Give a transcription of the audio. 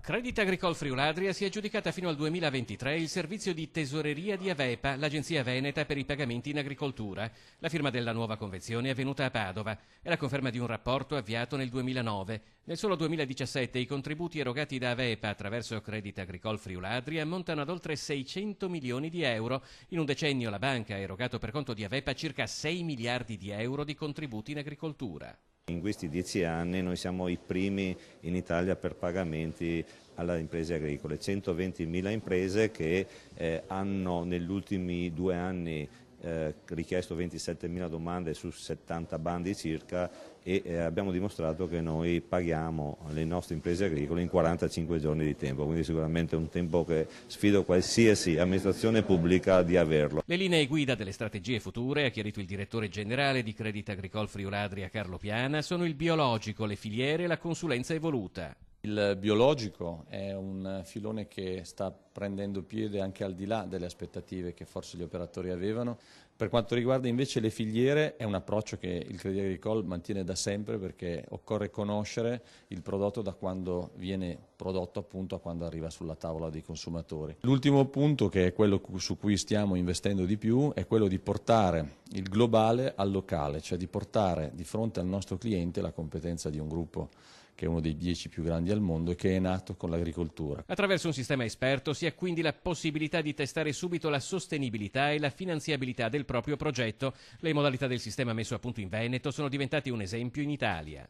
Crédit Agricole Friuladria si è aggiudicata fino al 2023 il servizio di tesoreria di Avepa, l'agenzia veneta per i pagamenti in agricoltura. La firma della nuova convenzione è avvenuta a Padova. È la conferma di un rapporto avviato nel 2009. Nel solo 2017 i contributi erogati da Avepa attraverso Crédit Agricole Friuladria ammontano ad oltre 600 milioni di euro. In un decennio la banca ha erogato per conto di Avepa circa 6 miliardi di euro di contributi in agricoltura. In questi 10 anni noi siamo i primi in Italia per pagamenti alle imprese agricole, 120.000 imprese che hanno negli ultimi 2 anni richiesto 27.000 domande su 70 bandi circa e abbiamo dimostrato che noi paghiamo le nostre imprese agricole in 45 giorni di tempo, quindi sicuramente un tempo che sfido qualsiasi amministrazione pubblica di averlo. Le linee guida delle strategie future, ha chiarito il direttore generale di Crédit Agricole Friuladria Carlo Piana, sono il biologico, le filiere e la consulenza evoluta. Il biologico è un filone che sta prendendo piede anche al di là delle aspettative che forse gli operatori avevano. Per quanto riguarda invece le filiere è un approccio che il Crédit Agricole mantiene da sempre, perché occorre conoscere il prodotto da quando viene prodotto appunto a quando arriva sulla tavola dei consumatori. L'ultimo punto, che è quello su cui stiamo investendo di più, è quello di portare il globale al locale, cioè di portare di fronte al nostro cliente la competenza di un gruppo che è uno dei 10 più grandi al mondo e che è nato con l'agricoltura. Attraverso un sistema esperto si ha quindi la possibilità di testare subito la sostenibilità e la finanziabilità del proprio progetto. Le modalità del sistema messo a punto in Veneto sono diventate un esempio in Italia.